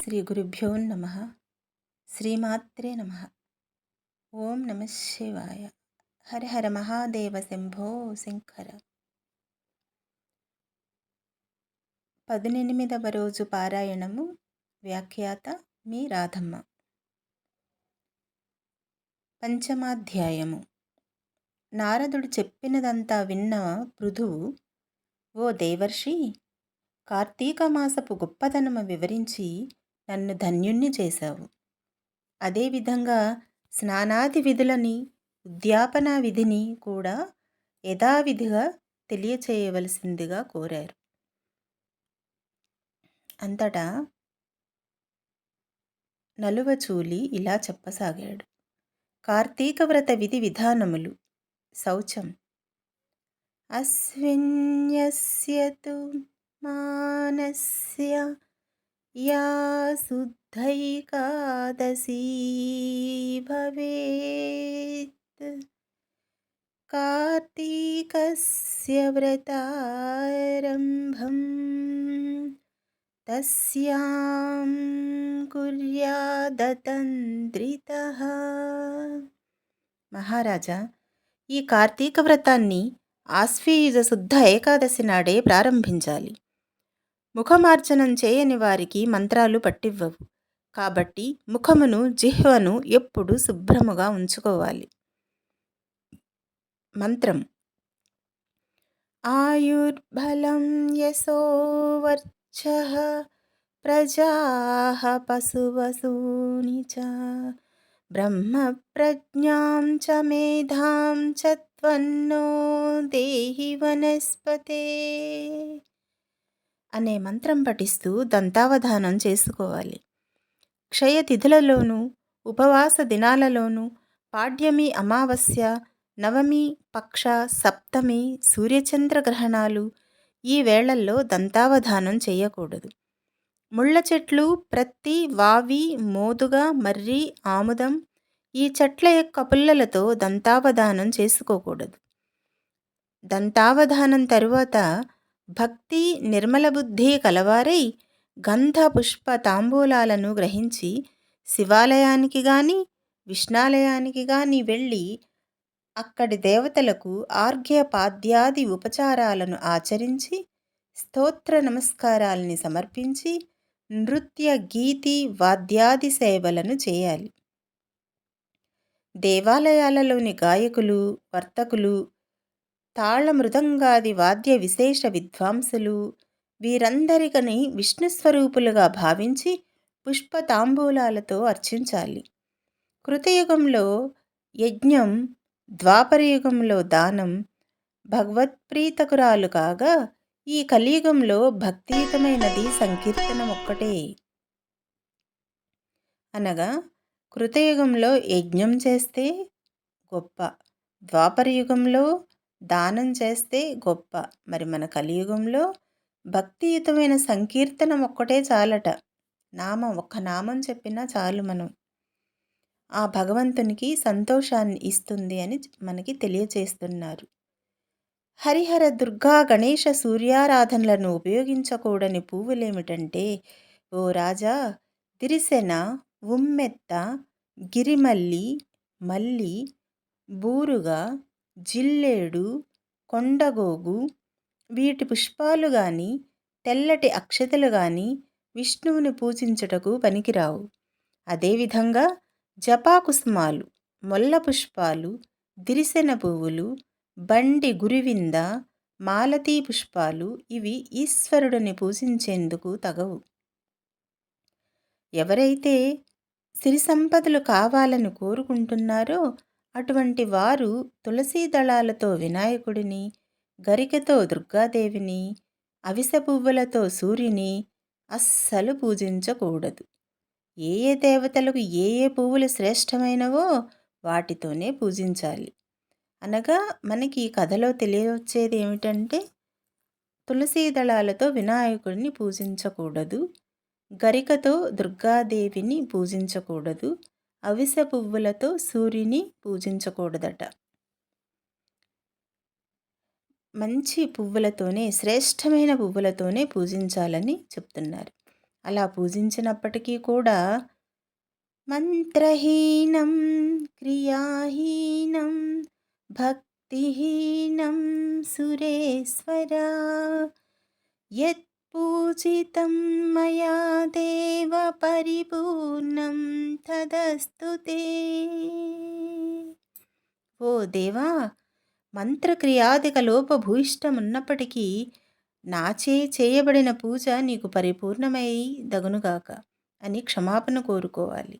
శ్రీ గురుభ్యో నమ. శ్రీమాత్రే నమ. ఓం నమ శివాయ. హర హర మహాదేవ శంభో శంకర. 18వ రోజు పారాయణము. వ్యాఖ్యాత మీ రాధమ్మ. పంచమాధ్యాయము. నారదుడు చెప్పినదంతా విన్న పృథువు, ఓ దేవర్షి, కార్తీక మాసపు గొప్పతనము వివరించి నన్ను ధన్యుణ్ణి చేశావు. అదేవిధంగా స్నానాది విధులని, ఉద్యాపనా విధిని కూడా యథావిధిగా తెలియచేయవలసిందిగా కోరారు. అంతటా నలువచూలి ఇలా చెప్పసాగాడు. కార్తీక వ్రత విధి విధానములు. శౌచం. అస్మిన్యస్య తు మానస్య యా శుద్ధైకాదశీ భవేత్ కార్తీకస్య వ్రతారంభం తస్యాం కుర్యాదతంద్రితః. మహారాజా, ఈ కార్తీక వ్రతాన్ని ఆశ్వీయుజ శుద్ధ ఏకాదశి నాడే ప్రారంభించాలి. ముఖమార్జనం చేయని వారికి మంత్రాలు పట్టివ్వవు. కాబట్టి ముఖమును, జిహ్వను ఎప్పుడు శుభ్రముగా ఉంచుకోవాలి. మంత్రం. ఆయుర్బలం యశోవర్చః ప్రజాః పశువసూని చ బ్రహ్మ ప్రజ్ఞాం చ మేధాం చ త్వన్నో దేహి వనస్పతే అనే మంత్రం పఠిస్తూ దంతావధానం చేసుకోవాలి. క్షయతిథులలోనూ, ఉపవాస దినాలలోనూ, పాడ్యమి అమావాస్య, నవమి, పక్ష, సప్తమి, సూర్యచంద్ర గ్రహణాలు, ఈ వేళల్లో దంతావధానం చేయకూడదు. ముళ్ళ చెట్లు, ప్రత్తి, వావి, మోదుగ, మర్రి, ఆముదం, ఈ చెట్ల యొక్క పుల్లలతో దంతావధానం చేసుకోకూడదు. దంతావధానం తరువాత భక్తి, నిర్మల బుద్ధి కలవారై గంధ పుష్ప తాంబూలాలను గ్రహించి శివాలయానికి గాని, విష్ణాలయానికి గాని వెళ్ళి అక్కడి దేవతలకు ఆర్ఘ్యపాద్యాది ఉపచారాలను ఆచరించి స్తోత్ర నమస్కారాలని సమర్పించి నృత్య, గీతి, వాద్యాది సేవలను చేయాలి. దేవాలయాలలోని గాయకులు, వర్తకులు, తాళ మృదంగాది వాద్య విశేష విద్వాంసులు, వీరందరికని విష్ణుస్వరూపులుగా భావించి పుష్ప తాంబూలాలతో అర్చించాలి. కృతయుగంలో యజ్ఞం, ద్వాపరయుగంలో దానం భగవత్ప్రీతకురాలు కాగా, ఈ కలియుగంలో భక్తియుతమైనది సంకీర్తనం ఒక్కటే. అనగా కృతయుగంలో యజ్ఞం చేస్తే గొప్ప, ద్వాపరయుగంలో దానం చేస్తే గొప్ప, మరి మన కలియుగంలో భక్తియుతమైన సంకీర్తనం ఒక్కటే చాలట. ఒక్క నామం చెప్పినా చాలు. మనం ఆ భగవంతునికి సంతోషాన్ని ఇస్తుంది అని మనకి తెలియచేస్తున్నారు. హరిహర, దుర్గా, గణేశ, సూర్యారాధనలను ఉపయోగించకూడని పువ్వులేమిటంటే, ఓ రాజా, దిరిసెన, ఉమ్మెత్త, గిరిమల్లి, మల్లి, బూరుగ, జిల్లేడు, కొండగోగు, వీటి పుష్పాలు గాని, తెల్లటి అక్షతలు గాని విష్ణువుని పూజించుటకు పనికిరావు. అదేవిధంగా జపాకుసుమాలు, మొల్ల పుష్పాలు, దిరిసెన పువ్వులు, బండి గురివింద, మాలతీ పుష్పాలు ఇవి ఈశ్వరుడిని పూజించేందుకు తగవు. ఎవరైతే సిరి సంపదలు కావాలని కోరుకుంటున్నారో అటువంటి వారు తులసీ దళాలతో వినాయకుడిని, గరికతో దుర్గాదేవిని, అవిసె పువ్వులతో సూర్యుని అస్సలు పూజించకూడదు. ఏ ఏ దేవతలకు ఏ ఏ పువ్వులు శ్రేష్టమైనవో వాటితోనే పూజించాలి. అనగా మనకి ఈ కథలో తెలియవచ్చేది ఏమిటంటే, తులసీ దళాలతో వినాయకుడిని పూజించకూడదు, గరికతో దుర్గాదేవిని పూజించకూడదు, అవిసె పువ్వులతో సూర్యుని పూజించకూడదట. మంచి పువ్వులతోనే, శ్రేష్టమైన పువ్వులతోనే పూజించాలని చెప్తున్నారు. అలా పూజించినప్పటికీ కూడా మంత్రహీనం క్రియాహీనం భక్తిహీనం సురేశ్వరా యత్పూజితం మయా దేవ పరిపూర్ణం తదస్తు తే. ఓ దేవా, మంత్రక్రియాదిక లోపభూయిష్టమున్నప్పటికీ నాచే చేయబడిన పూజ నీకు పరిపూర్ణమై దగునుగాక అని క్షమాపణ కోరుకోవాలి.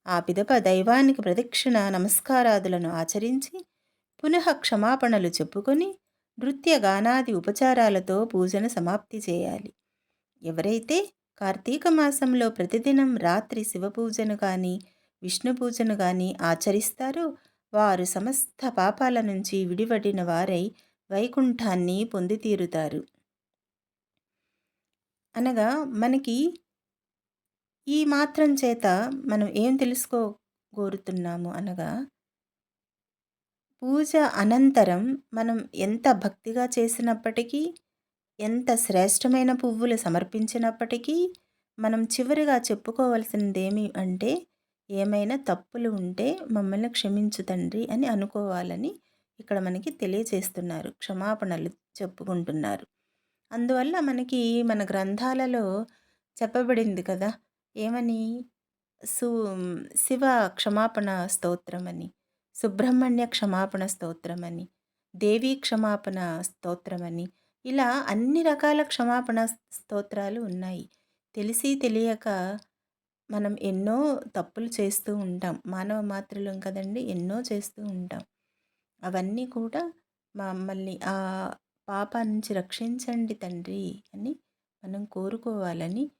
ఆ పిదప దైవానికి ప్రదక్షిణ నమస్కారాదులను ఆచరించి పునః క్షమాపణలు చెప్పుకొని నృత్య గానాది ఉపచారాలతో పూజను సమాప్తి చేయాలి. ఎవరైతే కార్తీక మాసంలో ప్రతిదినం రాత్రి శివపూజను కానీ విష్ణు పూజను కానీ ఆచరిస్తారో వారు సమస్త పాపాల నుంచి విడివడిన వారై వైకుంఠాన్ని పొంది తీరుతారు. అనగా మనకి ఈ మాత్రం చేత మనం ఏం తెలుసుకోగోరుతున్నాము అనగా, పూజ అనంతరం మనం ఎంత భక్తిగా చేసినప్పటికీ, ఎంత శ్రేష్టమైన పువ్వులు సమర్పించినప్పటికీ మనం చివరిగా చెప్పుకోవలసిందేమి అంటే, ఏమైనా తప్పులు ఉంటే మమ్మల్ని క్షమించు తండ్రి అని అనుకోవాలని ఇక్కడ మనకి తెలియచేస్తున్నారు. క్షమాపణలు చెప్పుకుంటున్నారు. అందువల్ల మనకి మన గ్రంథాలలో చెప్పబడింది కదా, ఏమని? సు శివ క్షమాపణ స్తోత్రమని, సుబ్రహ్మణ్య క్షమాపణ స్తోత్రమని, దేవీ క్షమాపణ స్తోత్రమని, ఇలా అన్ని రకాల క్షమాపణ స్తోత్రాలు ఉన్నాయి. తెలిసి తెలియక మనం ఎన్నో తప్పులు చేస్తూ ఉంటాం. మానవ మాత్రులం కదండి, ఎన్నో చేస్తూ ఉంటాం. అవన్నీ కూడా మమ్మల్ని ఆ పాప నుంచి రక్షించండి తండ్రి అని మనం కోరుకోవాలని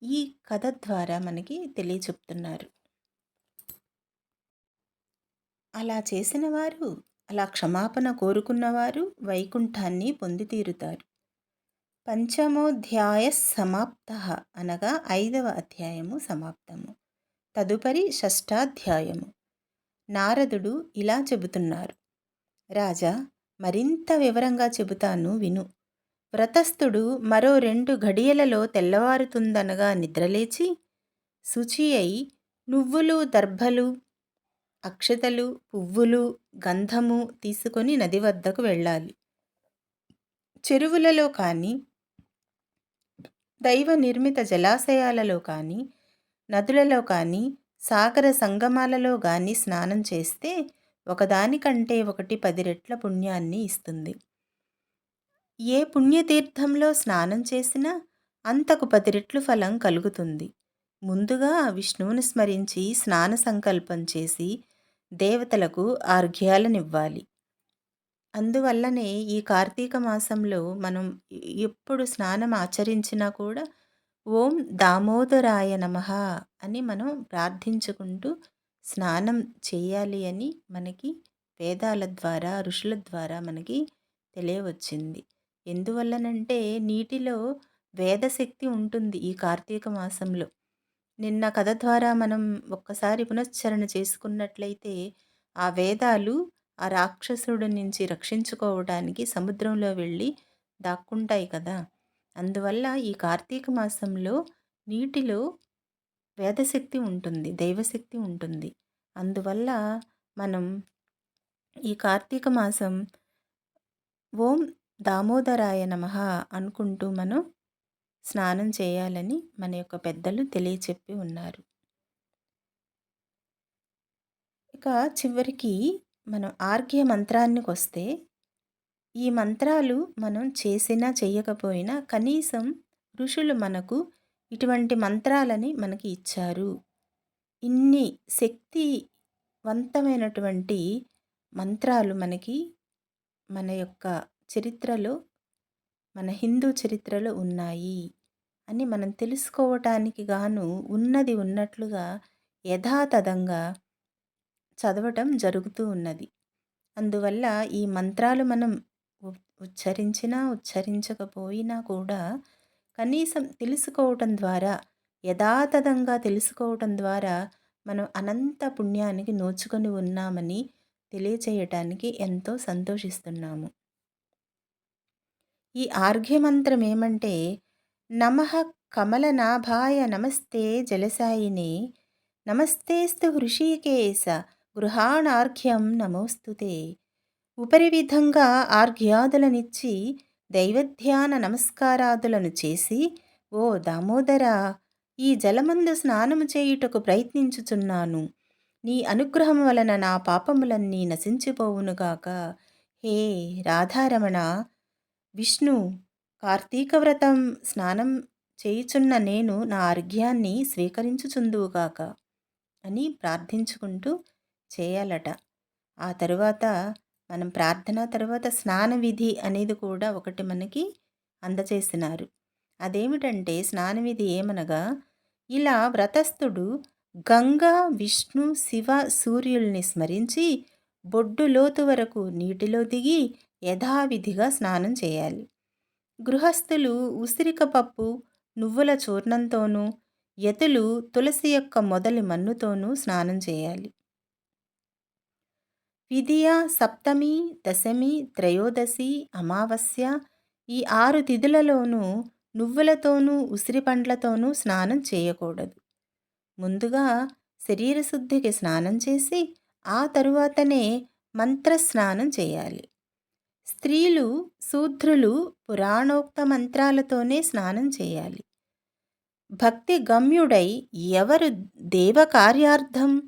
ఈ కథ ద్వారా మనకి తెలియచెప్తున్నారు. అలా చేసిన వారు, అలా క్షమాపణ కోరుకున్నవారు వైకుంఠాన్ని పొంది తీరుతారు. పంచమోధ్యాయ సమాప్త అనగా 5వ అధ్యాయము సమాప్తము. తదుపరి 6ాధ్యాయము. నారదుడు ఇలా చెబుతున్నారు: రాజా, మరింత వివరంగా చెబుతాను విను. వ్రతస్థుడు మరో 2 ఘడియలలో తెల్లవారుతుందనగా నిద్రలేచి శుచి అయి నువ్వులు, దర్భలు, అక్షతలు, పువ్వులు, గంధము తీసుకొని నది వద్దకు వెళ్ళాలి. చెరువులలో కానీ, దైవ నిర్మిత జలాశయాలలో కానీ, నదులలో కానీ, సాగర సంగమాలలో కానీ స్నానం చేస్తే ఒకదానికంటే ఒకటి 10 రెట్ల పుణ్యాన్ని ఇస్తుంది. ఏ పుణ్యతీర్థంలో స్నానం చేసినా అంతకు 10 రెట్లు ఫలం కలుగుతుంది. ముందుగా విష్ణువును స్మరించి స్నాన సంకల్పం చేసి దేవతలకు ఆర్ఘ్యాలనివ్వాలి. అందువల్లనే ఈ కార్తీక మాసంలో మనం ఎప్పుడు స్నానం ఆచరించినా కూడా ఓం దామోదరాయ నమః అని మనం ప్రార్థించుకుంటూ స్నానం చేయాలి అని మనకి వేదాల ద్వారా, ఋషుల ద్వారా మనకి తెలియవచ్చింది. ఎందువల్లనంటే నీటిలో వేదశక్తి ఉంటుంది ఈ కార్తీక మాసంలో. నిన్న కథ ద్వారా మనం ఒక్కసారి పునశ్చరణ చేసుకున్నట్లయితే ఆ వేదాలు ఆ రాక్షసుడి నుంచి రక్షించుకోవడానికి సముద్రంలో వెళ్ళి దాక్కుంటాయి కదా. అందువల్ల ఈ కార్తీక మాసంలో నీటిలో వేదశక్తి ఉంటుంది, దైవశక్తి ఉంటుంది. అందువల్ల మనం ఈ కార్తీక మాసం ఓం దామోదరాయ నమః అనుకుంటూ మనం స్నానం చేయాలని మన యొక్క పెద్దలు తెలియచెప్పి ఉన్నారు. ఇక చివరికి మనం ఆర్ఘ్య మంత్రానికి వస్తే, ఈ మంత్రాలు మనం చేసినా చెయ్యకపోయినా కనీసం ఋషులు మనకు ఇటువంటి మంత్రాలని మనకి ఇచ్చారు. ఇన్ని శక్తివంతమైనటువంటి మంత్రాలు మనకి మన యొక్క చరిత్రలో, మన హిందూ చరిత్రలో ఉన్నాయి అని మనం తెలుసుకోవటానికి గాను ఉన్నది ఉన్నట్లుగా యథాతథంగా చదవటం జరుగుతూ ఉన్నది. అందువల్ల ఈ మంత్రాలు మనం ఉచ్చరించినా ఉచ్చరించకపోయినా కూడా కనీసం తెలుసుకోవటం ద్వారా, యథాతథంగా తెలుసుకోవటం ద్వారా మనం అనంత పుణ్యానికి నోచుకొని ఉన్నామని తెలియచేయటానికి ఎంతో సంతోషిస్తున్నాము. ఈ ఆర్ఘ్యమంత్రం ఏమంటే, నమః కమలనాభాయ నమస్తే జలసాయినే నమస్తేస్తు హృషీకేశ గృహాణార్ఘ్యం నమోస్తుతే. ఉపరి విధంగా ఆర్ఘ్యాదులనిచ్చి దైవధ్యాన నమస్కారాదులను చేసి, ఓ దామోదరా, ఈ జలమందు స్నానము చేయుటకు ప్రయత్నించుచున్నాను. నీ అనుగ్రహం వలన నా పాపములన్నీ నశించిపోవునుగాక. హే రాధారమణ, విష్ణు కార్తీక వ్రతం స్నానం చేయుచున్న నేను నా అర్ఘ్యాన్ని స్వీకరించుచుందువుగాక అని ప్రార్థించుకుంటూ చేయాలట. ఆ తరువాత మనం ప్రార్థన తర్వాత స్నాన విధి అనేది కూడా ఒకటి మనకి అందచేసినారు. అదేమిటంటే స్నాన విధి ఏమనగా, ఇలా వ్రతస్థుడు గంగా, విష్ణు, శివ, సూర్యుల్ని స్మరించి బొడ్డు లోతు వరకు నీటిలో దిగి యథావిధిగా స్నానం చేయాలి. గృహస్థులు ఉసిరిక పప్పు, నువ్వుల చూర్ణంతోనూ, యతులు తులసి యొక్క మొదలి మన్నుతోనూ స్నానం చేయాలి. విధియ, సప్తమి, దశమి, త్రయోదశి, అమావాస్య ఈ 6 తిథులలోనూ నువ్వులతోనూ ఉసిరి పండ్లతోనూ స్నానం చేయకూడదు. ముందుగా శరీర శుద్ధికి స్నానం చేసి ఆ తరువాతనే మంత్రస్నానం చేయాలి. స్త్రీలు, శూద్రులు పురాణోక్త మంత్రాలతోనే స్నానం చేయాలి. భక్తి గమ్యుడై ఎవరు దేవకార్యార్థం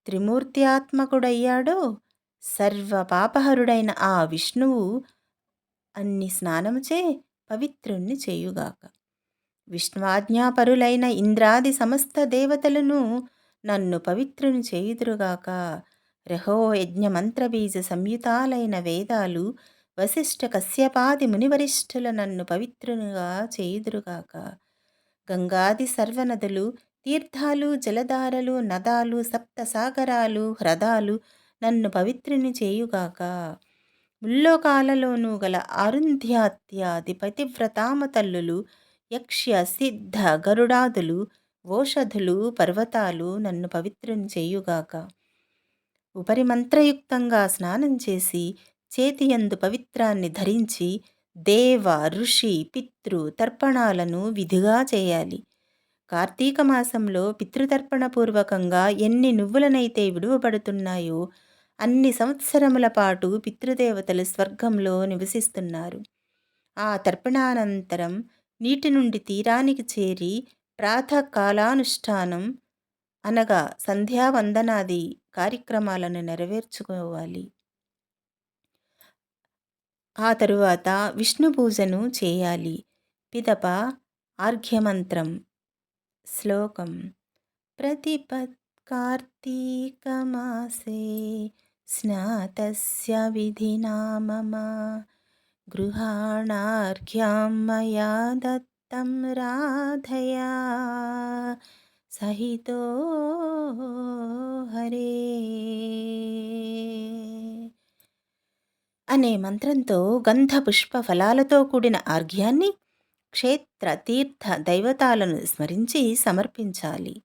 త్రిమూర్త్యాత్మకుడయ్యాడో సర్వ పాపహరుడైన ఆ విష్ణువు అన్ని స్నానముచే పవిత్రుణ్ణి చేయుగాక. విష్ణువాజ్ఞాపరులైన ఇంద్రాది సమస్త దేవతలను నన్ను పవిత్రుని చేయుదురుగాక. రహో యజ్ఞ మంత్రబీజ సంయుతాలైన వేదాలు వశిష్ఠ కశ్యపాది మునివరిష్ఠుల నన్ను పవిత్రునిగా చేయుదురుగాక. గంగాది సర్వనదులు, తీర్థాలు, జలధారలు, నదాలు, సప్తసాగరాలు, హ్రదాలు నన్ను పవిత్రుని చేయుగాక. ముల్లోకాలలోనూ గల అరుంధ్యాత్యాది పతివ్రతామ తల్లులు, యక్ష్య, సిద్ధ, గరుడాదులు, ఓషధులు, పర్వతాలు నన్ను పవిత్రుని చేయుగాక. ఉపరి మంత్రయుక్తంగా స్నానం చేసి చేతియందు పవిత్రాన్ని ధరించి దేవ, ఋషి, పితృ తర్పణాలను విధిగా చేయాలి. కార్తీక మాసంలో పితృతర్పణ పూర్వకంగా ఎన్ని నువ్వులనైతే విడువబడుతున్నాయో అన్ని సంవత్సరముల పాటు పితృదేవతలు స్వర్గంలో నివసిస్తున్నారు. ఆ తర్పణానంతరం నీటి నుండి తీరానికి చేరి ప్రాతకాలానుష్ఠానం అనగా సంధ్యావందనాది కార్యక్రమాలను నెరవేర్చుకోవాలి. ఆ తరువాత విష్ణు పూజను చేయాలి. పిదప ఆర్ఘ్యమంత్రం. శ్లోకం. ప్రతిపత్ కార్తీక మాసే స్నాతస్య విధినా మమ గృహాణార్ఘ్యం మయా దత్తం రాధయా సహితో హరే అనే మంత్రంతో గంధ పుష్ప ఫలాలతో కూడిన ఆర్ఘ్యాన్ని క్షేత్ర తీర్థ దైవతాలను స్మరించి సమర్పించాలి.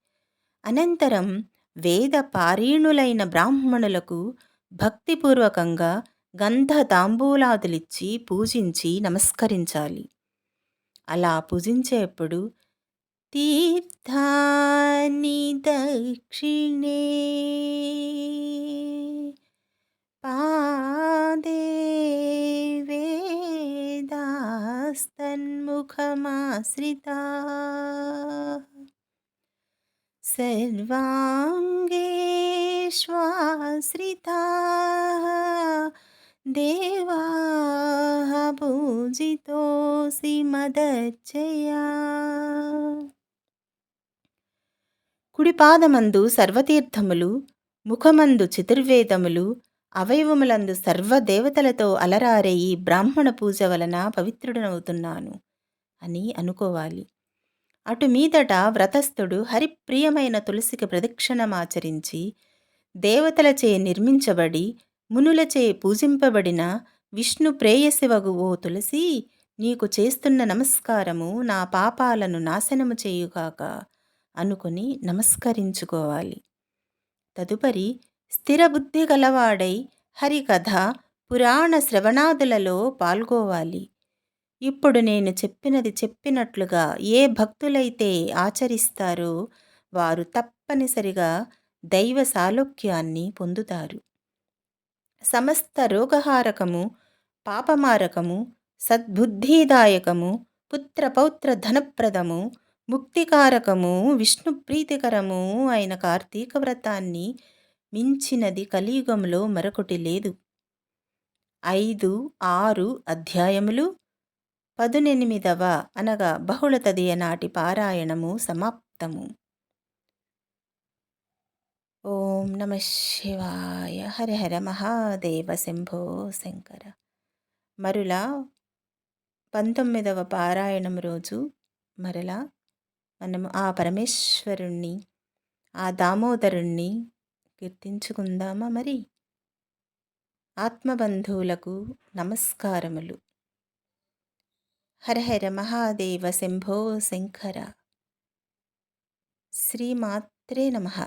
అనంతరం వేద పారీణులైన బ్రాహ్మణులకు భక్తిపూర్వకంగా గంధ తాంబూలాదులిచ్చి పూజించి నమస్కరించాలి. అలా పూజించేప్పుడు తీర్థాని దక్షిణే పాదే వేదాస్తన్ముఖమాశ్రితా సర్వాంగేష్వాశ్రితా దేవాః పూజితోసి మదర్చయా. కుడిపాదమందు సర్వతీర్థములు, ముఖమందు చతుర్వేదములు, అవయవములందు సర్వదేవతలతో అలరారే ఈ బ్రాహ్మణ పూజ వలన పవిత్రుడనవుతున్నాను అని అనుకోవాలి. అటు మీదట వ్రతస్థుడు హరిప్రియమైన తులసికి ప్రదక్షిణమాచరించి దేవతలచే నిర్మించబడి మునులచే పూజింపబడిన విష్ణు ప్రేయసివగు ఓ తులసి, నీకు చేస్తున్న నమస్కారము నా పాపాలను నాశనము చేయుగాక అనుకుని నమస్కరించుకోవాలి. తదుపరి స్థిరబుద్ధి గలవాడై హరికథ, పురాణ శ్రవణాదులలో పాల్గొవాలి. ఇప్పుడు నేను చెప్పినది చెప్పినట్లుగా ఏ భక్తులైతే ఆచరిస్తారో వారు తప్పనిసరిగా దైవ సాలోక్యాన్ని పొందుతారు. సమస్త రోగహారకము, పాపమారకము, సద్బుద్ధిదాయకము, పుత్రపౌత్ర ధనప్రదము, ముక్తికారకము, విష్ణు ప్రీతికరము అయిన కార్తీక వ్రతాన్ని మించినది కలియుగంలో మరొకటి లేదు. 5, 6 అధ్యాయములు 18వ అనగా బహుళ తదియ నాటి పారాయణము సమాప్తము. ఓం నమ శివాయ. హర హర మహాదేవ శంభో శంకర. మరలా 19వ పారాయణం రోజు మరలా మనము ఆ పరమేశ్వరుణ్ణి, ఆ దామోదరుణ్ణి కీర్తించుకుందామా? మరి ఆత్మబంధువులకు నమస్కారములు. హర హర మహాదేవ శంభో శంకర. శ్రీమాత్రే నమః.